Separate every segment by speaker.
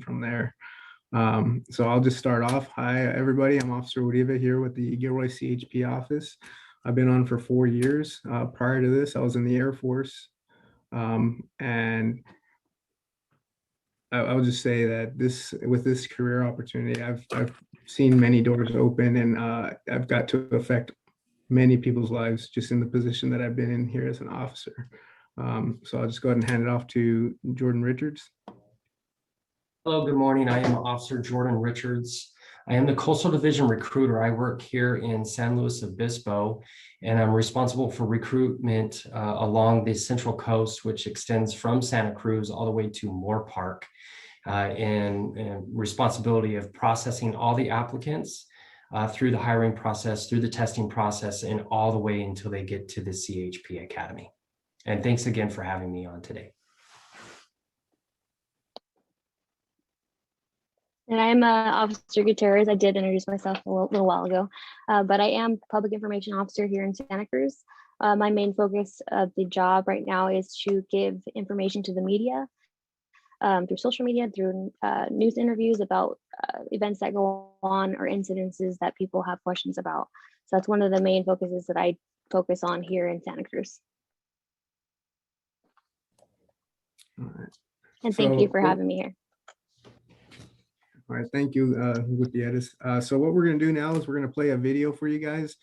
Speaker 1: from there. So I'll just start off. Hi, everybody. I'm Officer Uribe here with the Gilroy CHP office. I've been on for 4 years. Prior to this, I was in the Air Force. And I'll just say that with this career opportunity, I've seen many doors open, and I've got to affect many people's lives just in the position that I've been in here as an officer. So I'll just go ahead and hand it off to Jordan Richards.
Speaker 2: Hello, good morning. I am Officer Jordan Richards. I am the Coastal Division recruiter. I work here in San Luis Obispo, and I'm responsible for recruitment along the Central Coast, which extends from Santa Cruz all the way to Moore Park, and responsibility of processing all the applicants through the hiring process, through the testing process, and all the way until they get to the CHP Academy. And thanks again for having me on today.
Speaker 3: And I'm Officer Gutierrez. I did introduce myself a little while ago, but I am Public Information Officer here in Santa Cruz. My main focus of the job right now is to give information to the media through social media, through news interviews about events that go on or incidences that people have questions about. So that's one of the main focuses that I focus on here in Santa Cruz.
Speaker 1: All right.
Speaker 3: And thank you for having me here.
Speaker 1: All right, thank you, Gutierrez. So what we're going to do now is we're going to play a video for you guys.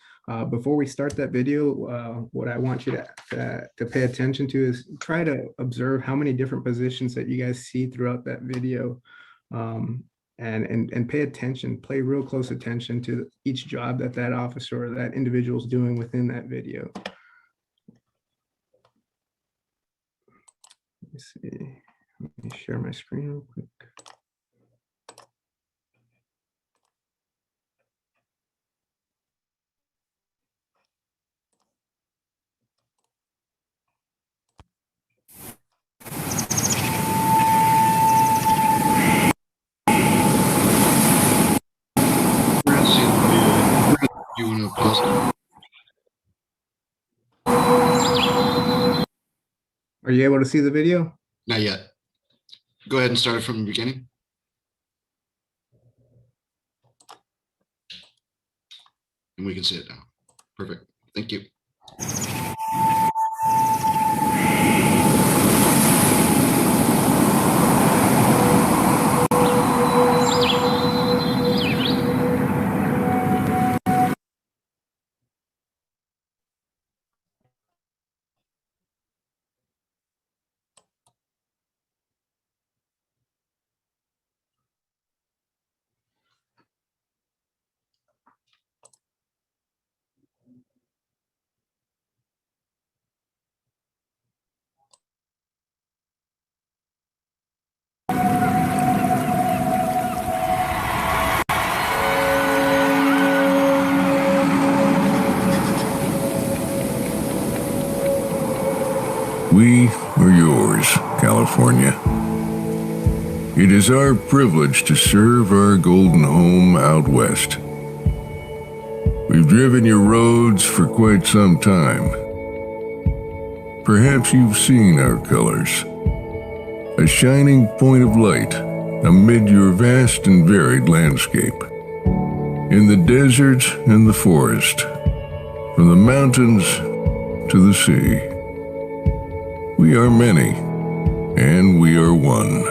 Speaker 1: Before we start that video, what I want you to pay attention to is try to observe how many different positions that you guys see throughout that video, and pay attention, pay real close attention to each job that officer or that individual is doing within that video. Let me see. Let me share my screen real quick.
Speaker 4: You want to post it?
Speaker 1: Are you able to see the video?
Speaker 4: Not yet. Go ahead and start it from the beginning. And we can see it now. Perfect. Thank you.
Speaker 5: We are yours, California. It is our privilege to serve our golden home out west. We've driven your roads for quite some time. Perhaps you've seen our colors, a shining point of light amid your vast and varied landscape. In the desert and the forest, from the mountains to the sea, we are many, and we are one.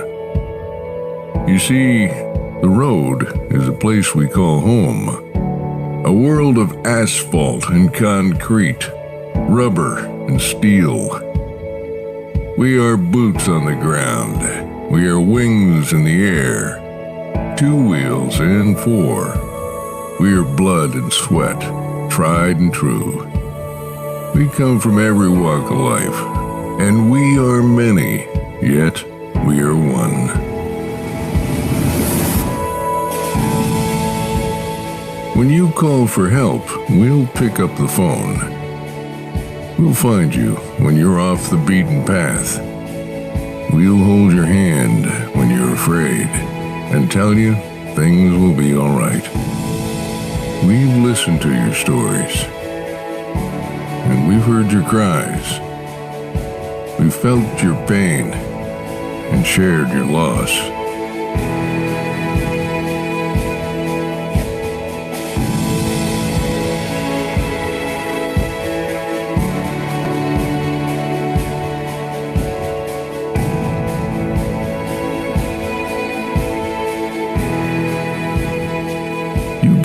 Speaker 5: You see, the road is a place we call home, a world of asphalt and concrete, rubber and steel. We are boots on the ground. We are wings in the air, 2 wheels and 4. We are blood and sweat, tried and true. We come from every walk of life. And we are many, yet we are one. When you call for help, we'll pick up the phone. We'll find you when you're off the beaten path. We'll hold your hand when you're afraid and tell you things will be all right. We've listened to your stories, and we've heard your cries. We've felt your pain and shared your loss.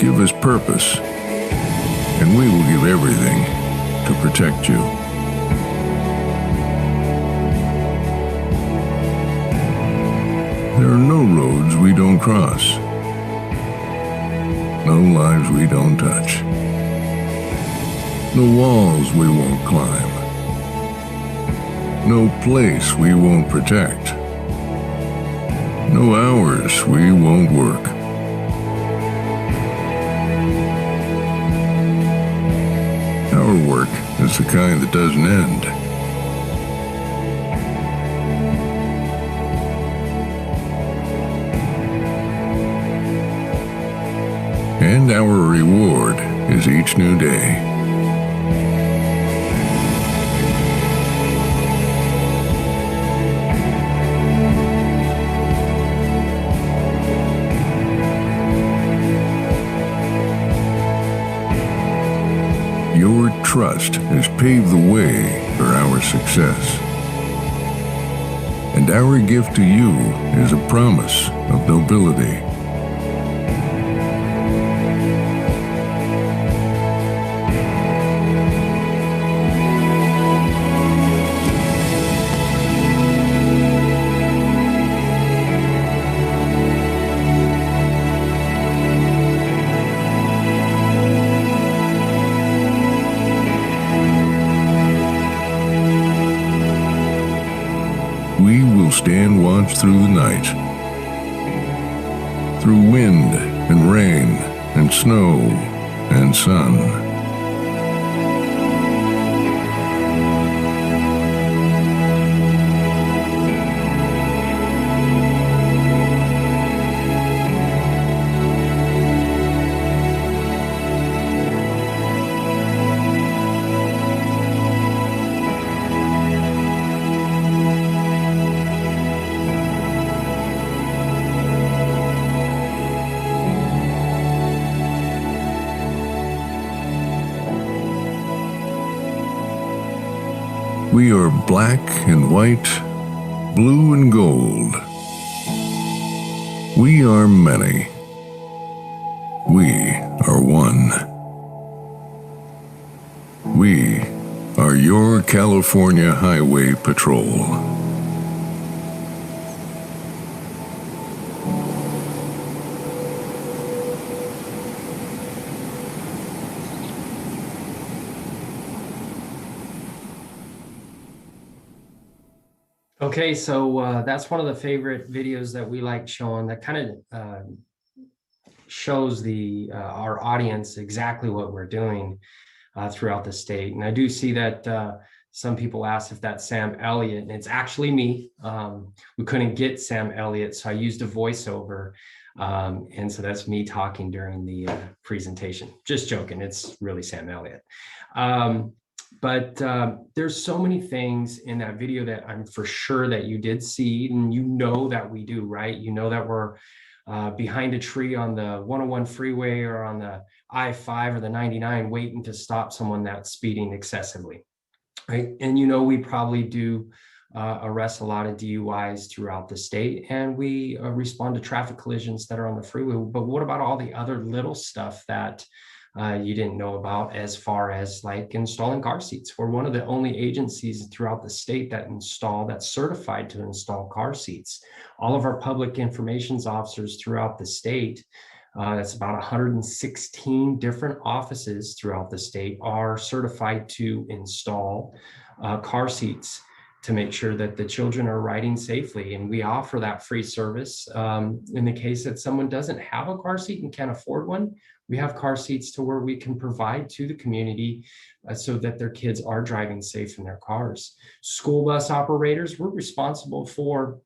Speaker 5: give us purpose, and we will give everything to protect you. There are no roads we don't cross, no lives we don't touch, no walls we won't climb, no place we won't protect, no hours we won't work. Our work is the kind that doesn't end. And our reward is each new day. Your trust has paved the way for our success. And our gift to you is a promise of nobility. We will stand watch through the night, through wind and rain and snow and sun. We are black and white, blue and gold. We are many. We are one. We are your California Highway Patrol.
Speaker 2: Okay, so that's one of the favorite videos that we like showing, that kind of shows our audience exactly what we're doing throughout the state. And I do see that some people asked if that's Sam Elliott, and it's actually me. We couldn't get Sam Elliott, so I used a voiceover. And so that's me talking during the presentation. Just joking, it's really Sam Elliott. But there's so many things in that video that I'm for sure that you did see, and you know that we do, right? You know that we're behind a tree on the 101 freeway or on the I-5 or the 99 waiting to stop someone that's speeding excessively, right? And you know we probably do arrest a lot of DUIs throughout the state, and we respond to traffic collisions that are on the freeway. But what about all the other little stuff that you didn't know about, as far as like installing car seats? We're one of the only agencies throughout the state that's certified to install car seats. All of our public information officers throughout the state, that's about 116 different offices throughout the state, are certified to install car seats to make sure that the children are riding safely. And we offer that free service. In the case that someone doesn't have a car seat and can't afford one, we have car seats to where we can provide to the community so that their kids are driving safe in their cars. School bus operators, we're responsible for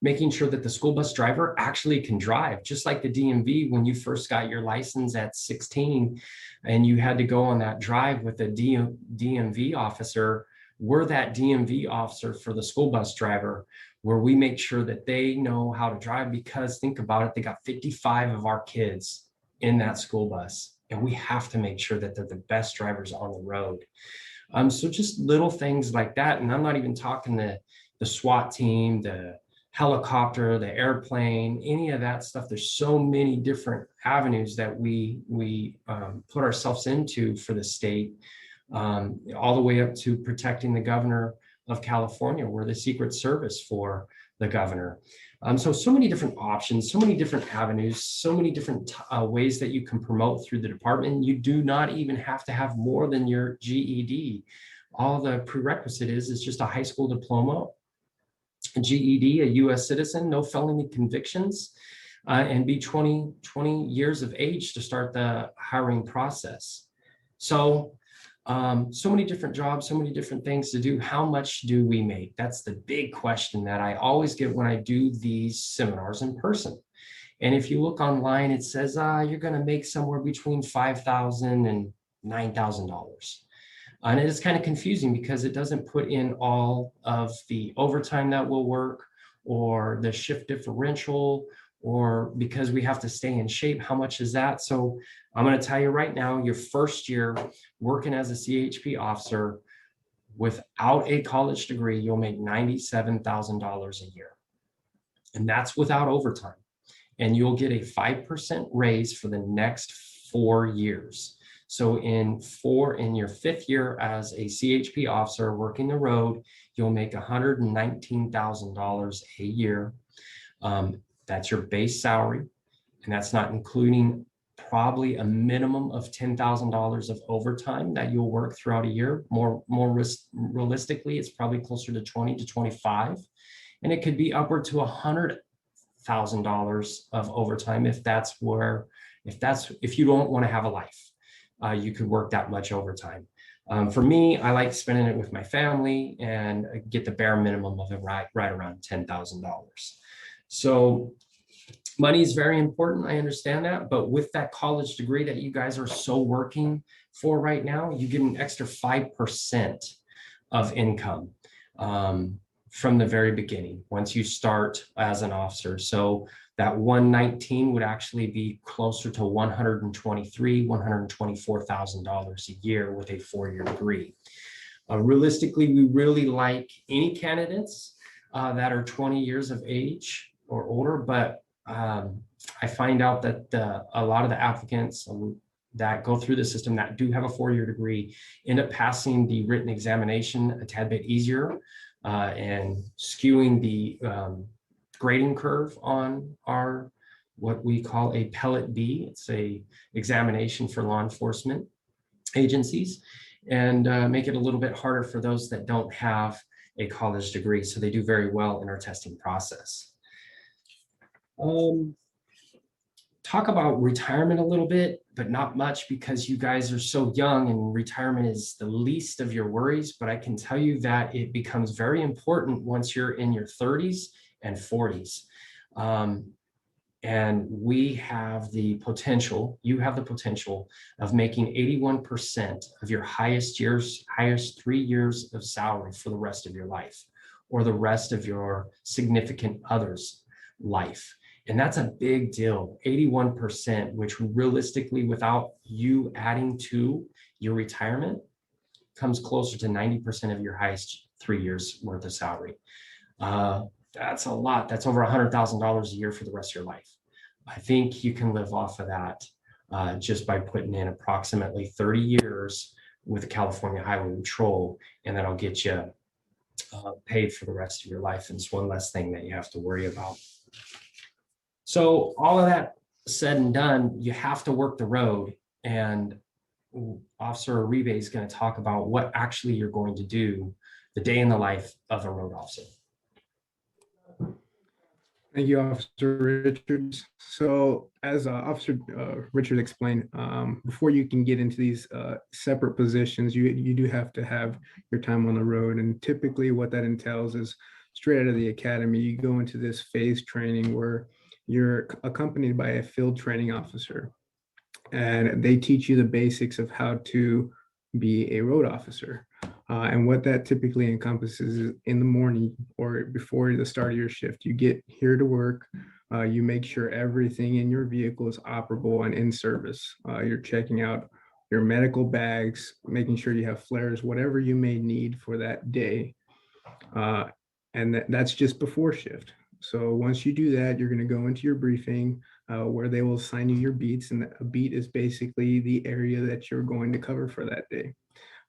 Speaker 2: making sure that the school bus driver actually can drive. Just like the DMV, when you first got your license at 16 and you had to go on that drive with a DMV officer, we're that DMV officer for the school bus driver, where we make sure that they know how to drive. Because think about it, they got 55 of our kids in that school bus, and we have to make sure that they're the best drivers on the road. So just little things like that. And I'm not even talking the SWAT team, the helicopter, the airplane, any of that stuff. There's so many different avenues that we put ourselves into for the state, all the way up to protecting the governor of California. We're the Secret Service for the governor. So many different options, so many different avenues, so many different ways that you can promote through the department. You do not even have to have more than your GED. All the prerequisite is just a high school diploma, a GED, a US citizen, no felony convictions, and be 20 years of age to start the hiring process. So many different jobs, so many different things to do. How much do we make? That's the big question that I always get when I do these seminars in person. And if you look online, it says you're going to make somewhere between $5,000 and $9,000. And it is kind of confusing because it doesn't put in all of the overtime that will work, or the shift differential, or because we have to stay in shape. How much is that? So I'm going to tell you right now, your first year working as a CHP officer without a college degree, you'll make $97,000 a year. And that's without overtime. And you'll get a 5% raise for the next 4 years. So in your 5th year as a CHP officer working the road, you'll make $119,000 a year. That's your base salary. And that's not including probably a minimum of $10,000 of overtime that you'll work throughout a year. More realistically, it's probably closer to 20 to 25. And it could be upward to $100,000 of overtime if you don't want to have a life. You could work that much overtime. For me, I like spending it with my family and get the bare minimum of it right around $10,000. So money is very important. I understand that. But with that college degree that you guys are so working for right now, you get an extra 5% of income from the very beginning once you start as an officer. So that 119 would actually be closer to $123,000, $124,000 a year with a 4-year degree. Realistically, we really like any candidates that are 20 years of age or older, but I find out that a lot of the applicants that go through the system that do have a 4-year degree end up passing the written examination a tad bit easier and skewing the grading curve on our what we call a Pellet B. It's a examination for law enforcement agencies, and make it a little bit harder for those that don't have a college degree. So they do very well in our testing process. Talk about retirement a little bit, but not much because you guys are so young and retirement is the least of your worries. But I can tell you that it becomes very important once you're in your 30s and 40s. And we have the potential, you have the potential of making 81% of your highest 3 years of salary for the rest of your life, or the rest of your significant other's life. And that's a big deal, 81%, which realistically, without you adding to your retirement, comes closer to 90% of your highest 3 years worth of salary. That's a lot. That's over $100,000 a year for the rest of your life. I think you can live off of that just by putting in approximately 30 years with the California Highway Patrol, and that'll get you paid for the rest of your life. And it's one less thing that you have to worry about. So all of that said and done, you have to work the road, and Officer Uribe is going to talk about what actually you're going to do the day in the life of a road officer.
Speaker 1: Thank you, Officer Richards. So as Officer Richards explained, before you can get into these separate positions, you do have to have your time on the road. And typically what that entails is straight out of the academy, you go into this phase training where you're accompanied by a field training officer. And they teach you the basics of how to be a road officer. And what that typically encompasses is in the morning or before the start of your shift, you get here to work, you make sure everything in your vehicle is operable and in service. You're checking out your medical bags, making sure you have flares, whatever you may need for that day. And that's just before shift. So once you do that, you're going to go into your briefing where they will assign you your beats. And a beat is basically the area that you're going to cover for that day.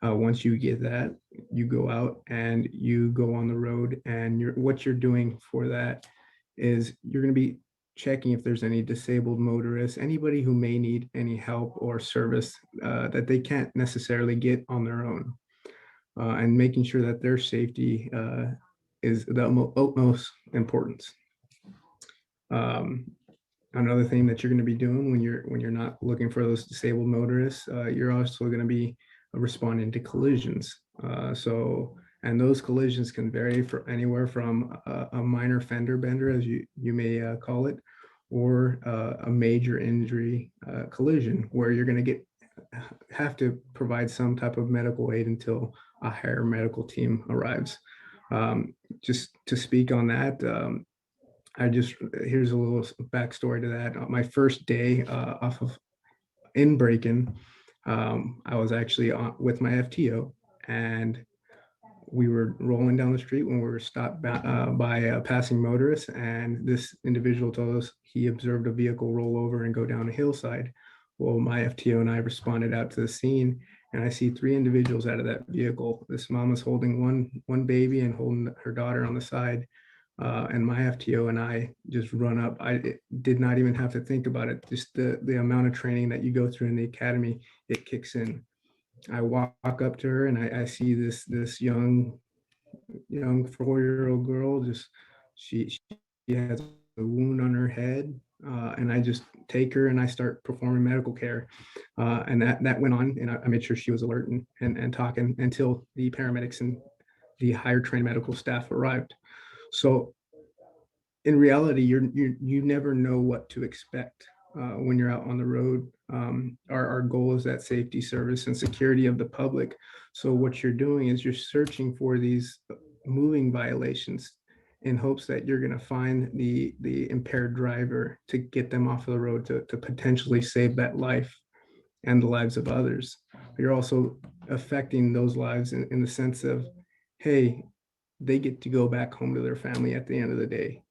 Speaker 1: Once you get that, you go out and you go on the road, and what you're doing for that is you're going to be checking if there's any disabled motorists, anybody who may need any help or service that they can't necessarily get on their own, and making sure that their safety is the utmost importance. Another thing that you're going to be doing when you're not looking for those disabled motorists, you're also going to be responding to collisions. And those collisions can vary for anywhere from a minor fender bender, as you may call it, or a major injury collision where you're going to have to provide some type of medical aid until a higher medical team arrives. Just to speak on that, here's a little backstory to that. My first day off of in Braken, I was actually with my FTO, and we were rolling down the street when we were stopped by a passing motorist, and this individual told us he observed a vehicle roll over and go down a hillside. Well, my FTO and I responded out to the scene, and I see 3 individuals out of that vehicle. This mom was holding one baby and holding her daughter on the side. And my FTO and I just run up. I did not even have to think about it. Just the amount of training that you go through in the academy, it kicks in. I walk up to her and I see this young 4-year-old girl. She has a wound on her head, and I just take her and I start performing medical care. And that went on, and I made sure she was alert and talking until the paramedics and the higher trained medical staff arrived. So in reality, you never know what to expect when you're out on the road. Our goal is that safety, service, and security of the public. So what you're doing is you're searching for these moving violations in hopes that you're going to find the impaired driver to get them off of the road to potentially save that life and the lives of others. You're also affecting those lives in the sense of, hey, they get to go back home to their family at the end of the day.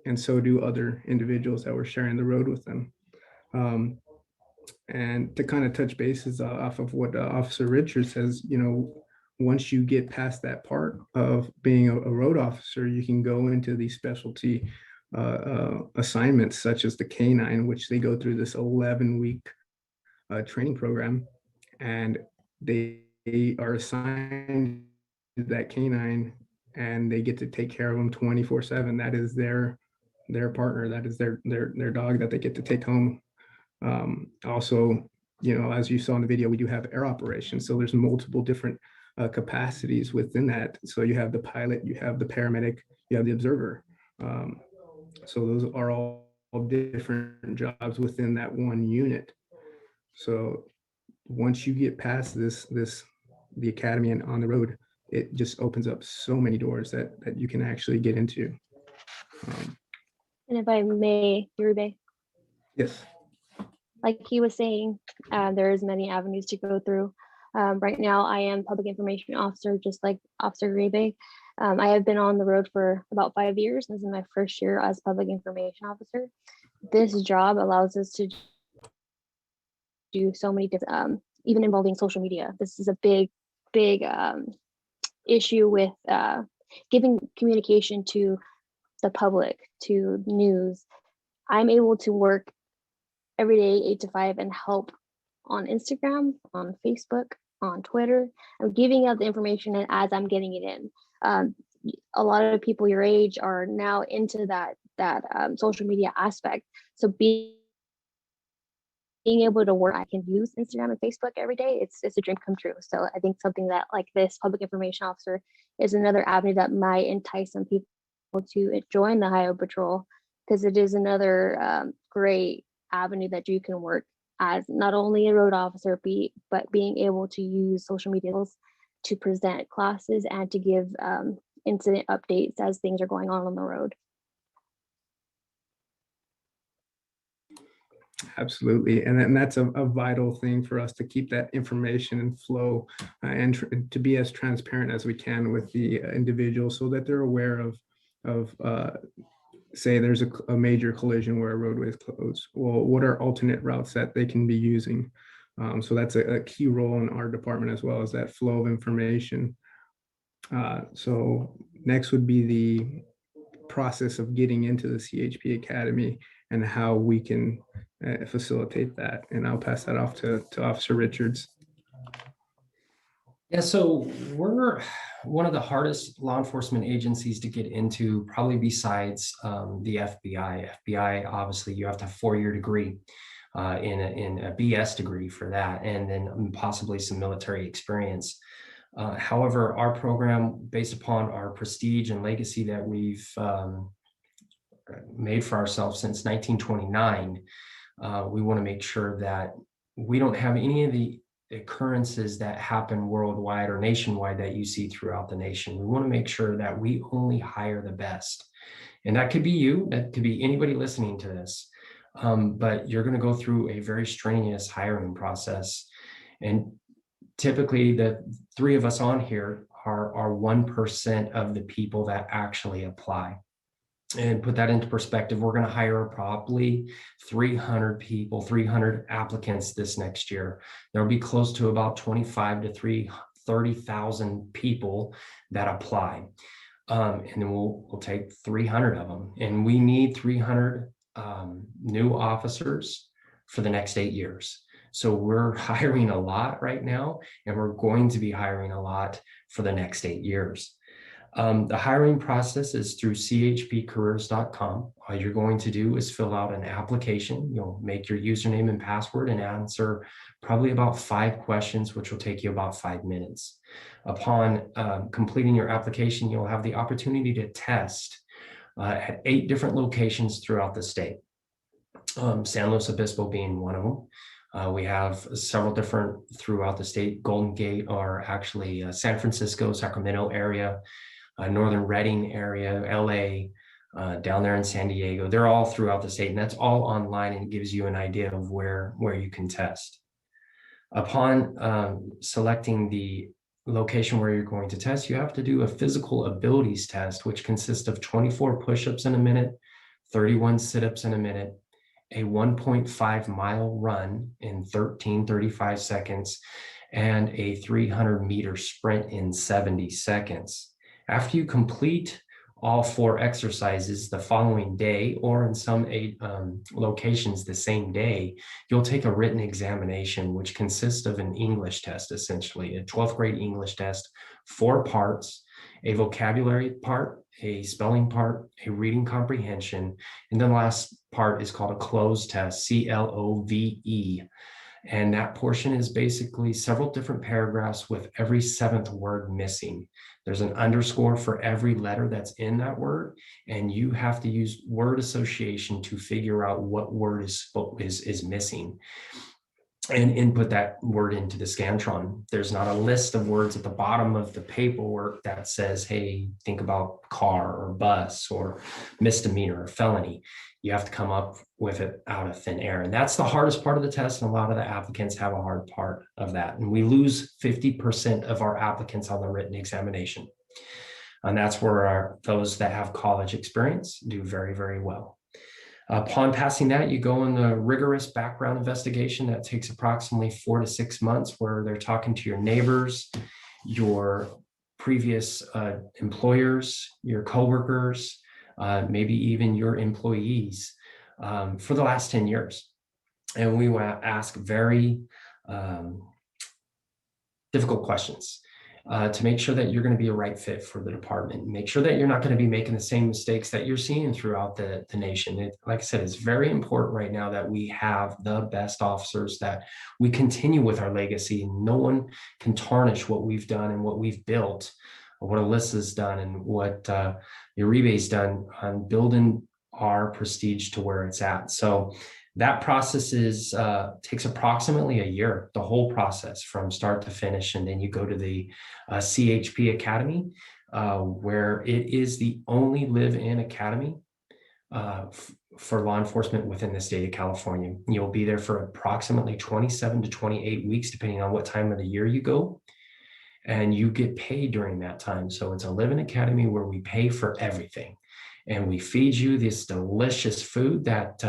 Speaker 1: And so do other individuals that were sharing the road with them. And to kind of touch bases off of what Officer Richards says, once you get past that part of being a road officer, you can go into these specialty assignments such as the K9, which they go through this 11-week training program, and they are assigned to that K9, and they get to take care of them 24/7. That is their partner. That is their dog that they get to take home. Also, as you saw in the video, we do have air operations. So there's multiple different capacities within that. So you have the pilot, you have the paramedic, you have the observer. So those are all different jobs within that one unit. So once you get past the academy and on the road, it just opens up so many doors that you can actually get into.
Speaker 3: And if I may, Uribe,
Speaker 1: Yes.
Speaker 3: like he was saying, there's many avenues to go through. Right now, I am public information officer, just like Officer Uribe. I have been on the road for about 5 years. This is my first year as public information officer. This job allows us to do so many different, even involving social media. This is a big issue with giving communication to the public, to news. I'm able to work every day 8 to 5 and help on Instagram, on Facebook, on Twitter. I'm giving out the information and as I'm getting it in. A lot of people your age are now into that social media aspect. So being able to work, I can use Instagram and Facebook every day. It's a dream come true. So I think something that like this public information officer is another avenue that might entice some people to join the Highway Patrol, because it is another great avenue that you can work as not only a road officer, but being able to use social media to present classes and to give incident updates as things are going on the road.
Speaker 1: Absolutely. And that's a vital thing for us to keep that information and flow and to be as transparent as we can with the individual so that they're aware of of say there's a major collision where a roadway is closed. Well, what are alternate routes that they can be using? So that's a key role in our department, as well as that flow of information. So next would be the process of getting into the CHP Academy and how we can facilitate that. And I'll pass that off to Officer Richards.
Speaker 2: Yeah, so we're one of the hardest law enforcement agencies to get into, probably besides the FBI. FBI, obviously, you have to have a 4-year degree in a BS degree for that, and then possibly some military experience. However, our program, based upon our prestige and legacy that we've made for ourselves since 1929, we want to make sure that we don't have any of the occurrences that happen worldwide or nationwide that you see throughout the nation. We want to make sure that we only hire the best. And that could be you, that could be anybody listening to this. But you're going to go through a very strenuous hiring process. And typically the 3 of us on here are 1% of the people that actually apply. And put that into perspective, we're going to hire probably 300 people, 300 applicants this next year. There'll be close to about 25 to 30,000 people that apply. And then we'll take 300 of them. And we need 300 new officers for the next 8 years. So we're hiring a lot right now, and we're going to be hiring a lot for the next 8 years. The hiring process is through chpcareers.com. All you're going to do is fill out an application. You'll make your username and password and answer probably about 5 questions, which will take you about 5 minutes. Upon completing your application, you'll have the opportunity to test at 8 different locations throughout the state. San Luis Obispo being one of them. We have several different throughout the state. Golden Gate, or actually San Francisco, Sacramento area, Northern Redding area, LA, down there in San Diego. They're all throughout the state, and that's all online, and it gives you an idea of where you can test. Upon selecting the location where you're going to test, you have to do a physical abilities test, which consists of 24 push-ups in a minute, 31 sit-ups in a minute, a 1.5-mile run in 13:35 seconds, and a 300-meter sprint in 70 seconds. After you complete all 4 exercises the following day, or in some locations the same day, you'll take a written examination, which consists of an English test, essentially a 12th grade English test, 4 parts, a vocabulary part, a spelling part, a reading comprehension, and then the last part is called a closed test, CLOVE. And that portion is basically several different paragraphs with every 7th word missing. There's an underscore for every letter that's in that word, and you have to use word association to figure out what word is missing and input that word into the Scantron. There's not a list of words at the bottom of the paperwork that says, hey, think about car or bus or misdemeanor or felony. You have to come up with it out of thin air. And that's the hardest part of the test. And a lot of the applicants have a hard part of that. And we lose 50% of our applicants on the written examination. And that's where those that have college experience do very, very well. Upon passing that, you go in the rigorous background investigation that takes approximately 4 to 6 months, where they're talking to your neighbors, your previous employers, your coworkers, maybe even your employees for the last 10 years. And we will ask very difficult questions to make sure that you're going to be a right fit for the department. Make sure that you're not going to be making the same mistakes that you're seeing throughout the nation. Like I said, it's very important right now that we have the best officers, that we continue with our legacy. No one can tarnish what we've done and what we've built, or what Alyssa's done and what Uribe's done on building our prestige to where it's at. So that process takes approximately a year, the whole process from start to finish. And then you go to the CHP Academy, where it is the only live-in academy for law enforcement within the state of California. You'll be there for approximately 27 to 28 weeks, depending on what time of the year you go. And you get paid during that time. So it's a live-in academy where we pay for everything. and we feed you this delicious food that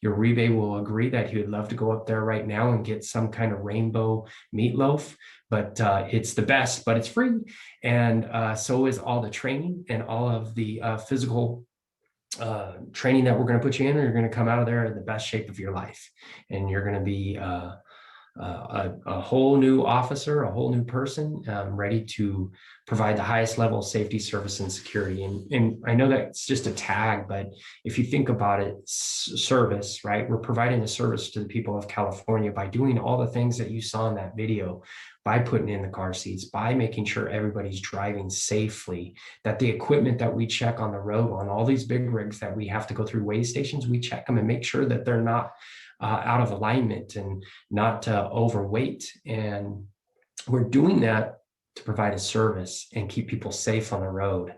Speaker 2: your rebate will agree that he would love to go up there right now and get some kind of rainbow meatloaf, but it's the best, but it's free. And so is all the training and all of the physical training that we're going to put you in, and you're going to come out of there in the best shape of your life. And you're going to be a whole new officer, a whole new person, ready to provide the highest level of safety, service, and security. And I know that's just a tag, but if you think about it, service, right? We're providing a service to the people of California by doing all the things that you saw in that video, by putting in the car seats, by making sure everybody's driving safely, that the equipment that we check on the road, on all these big rigs that we have to go through weigh stations, we check them and make sure that they're not out of alignment and not overweight. And we're doing that to provide a service and keep people safe on the road.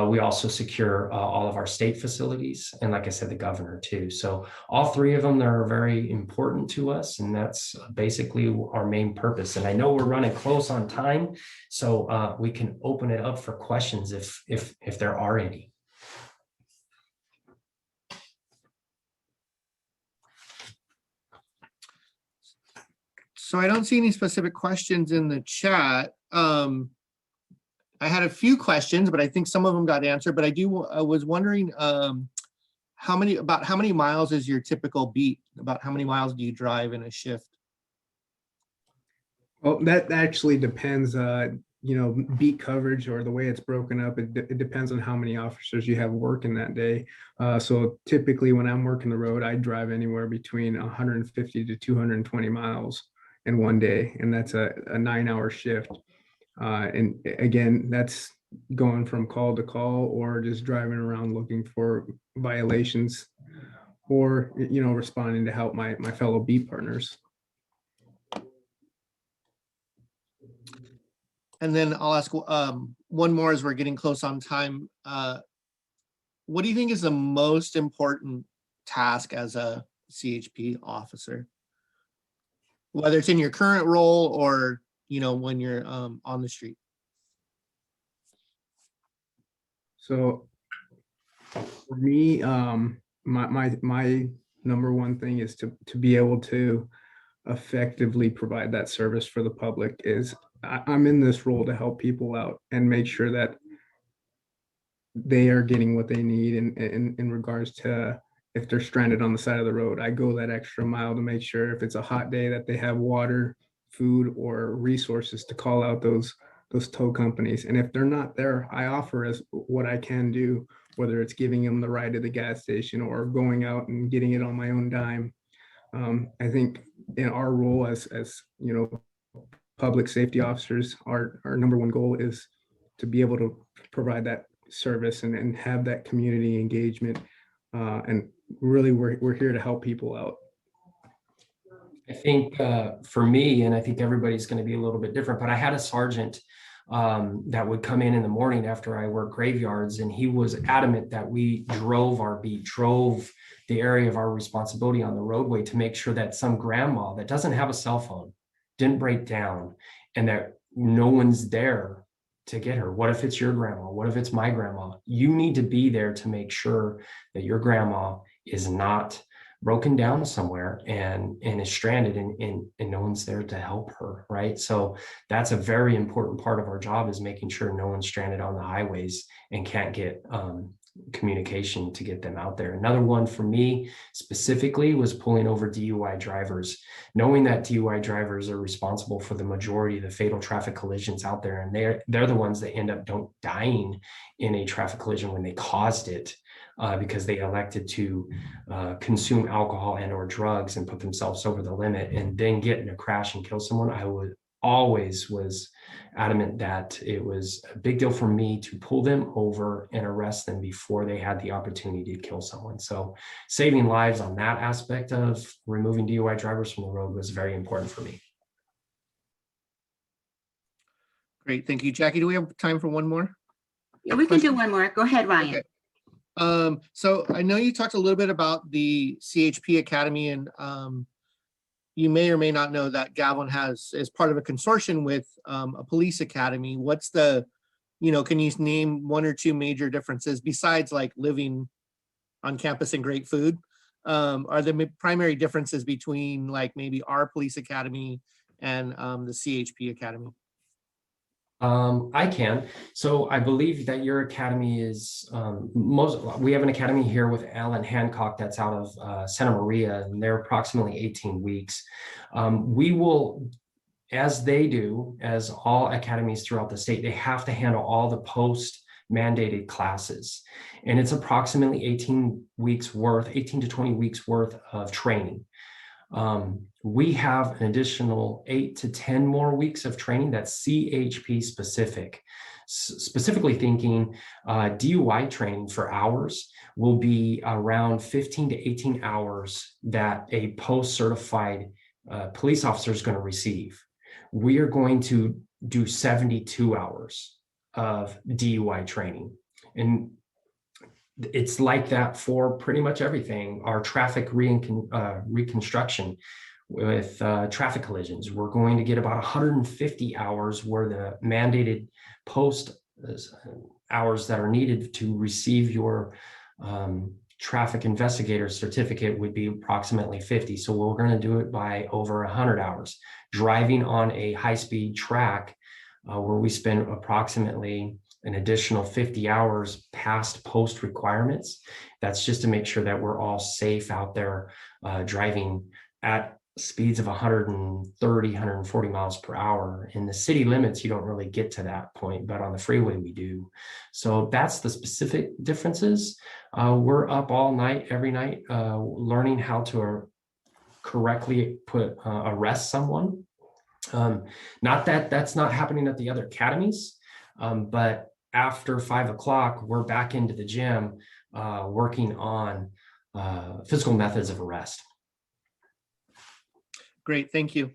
Speaker 2: We also secure all of our state facilities, and like I said, the governor too. So all three of them are very important to us, and that's basically our main purpose. And I know we're running close on time, so we can open it up for questions if there are any.
Speaker 6: So I don't see any specific questions in the chat. I had a few questions, but I think some of them got answered. But I was wondering how many miles is your typical beat? About how many miles do you drive in a shift?
Speaker 1: Well, that actually depends, beat coverage or the way it's broken up. It depends on how many officers you have working that day. So typically when I'm working the road, I drive anywhere between 150 to 220 miles in one day. And that's a 9-hour shift. And again, that's going from call to call or just driving around looking for violations or, responding to help my fellow beat partners.
Speaker 6: And then I'll ask one more as we're getting close on time. What do you think is the most important task as a CHP officer? Whether it's in your current role or, when you're on the street.
Speaker 1: So for me, my number one thing is to be able to effectively provide that service for the public. Is I'm in this role to help people out and make sure that they are getting what they need in regards to if they're stranded on the side of the road. I go that extra mile to make sure if it's a hot day that they have water, food, or resources to call out those tow companies. And if they're not there, I offer as what I can do, whether it's giving them the ride to the gas station or going out and getting it on my own dime. I think in our role as public safety officers, our number one goal is to be able to provide that service and have that community engagement. And really, we're here to help people out.
Speaker 2: I think for me, and I think everybody's going to be a little bit different, but I had a sergeant that would come in the morning after I worked graveyards, and he was adamant that we drove the area of our responsibility on the roadway to make sure that some grandma that doesn't have a cell phone didn't break down and that no one's there to get her. What if it's your grandma? What if it's my grandma? You need to be there to make sure that your grandma is not broken down somewhere and is stranded and no one's there to help her, right? So that's a very important part of our job, is making sure no one's stranded on the highways and can't get communication to get them out there. Another one for me specifically was pulling over DUI drivers, knowing that DUI drivers are responsible for the majority of the fatal traffic collisions out there. And they're the ones that end up dying in a traffic collision when they caused it. Because they elected to consume alcohol and or drugs and put themselves over the limit and then get in a crash and kill someone. I always was adamant that it was a big deal for me to pull them over and arrest them before they had the opportunity to kill someone. So saving lives on that aspect of removing DUI drivers from the road was very important for me.
Speaker 6: Great, thank you. Jackie, do we have time for one more?
Speaker 7: Yeah, we can do one more. Go ahead, Ryan.
Speaker 6: Okay. So I know you talked a little bit about the CHP Academy, and you may or may not know that Gavilan is part of a consortium with a police academy. What's the can you name one or two major differences besides like living on campus and great food? Are the primary differences between like maybe our police academy and the CHP Academy?
Speaker 2: I can. So I believe that your academy is we have an academy here with Alan Hancock that's out of Santa Maria, and they're approximately 18 weeks. We will, as they do, as all academies throughout the state, they have to handle all the post mandated classes. And it's approximately 18 to 20 weeks worth of training. We have an additional 8 to 10 more weeks of training that's CHP specific. Specifically thinking DUI training for hours will be around 15 to 18 hours that a post-certified police officer is going to receive. We are going to do 72 hours of DUI training. And it's like that for pretty much everything. Our traffic reconstruction with traffic collisions, we're going to get about 150 hours where the mandated post hours that are needed to receive your traffic investigator certificate would be approximately 50. So we're going to do it by over 100 hours. Driving on a high-speed track where we spend approximately an additional 50 hours past post requirements. That's just to make sure that we're all safe out there driving at speeds of 130, 140 miles per hour. In the city limits, you don't really get to that point, but on the freeway we do. So that's the specific differences. We're up all night, every night, learning how to correctly arrest someone. Not that that's not happening at the other academies, but after 5 o'clock, we're back into the gym working on physical methods of arrest.
Speaker 6: Great, thank you.